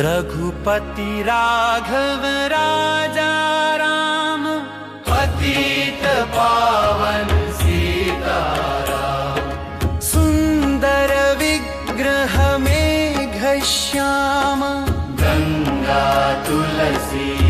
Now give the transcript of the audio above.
रघुपति राघव राजा राम, पतित पावन सीताराम। सुंदर विग्रह मेघ श्याम, गंगा तुलसी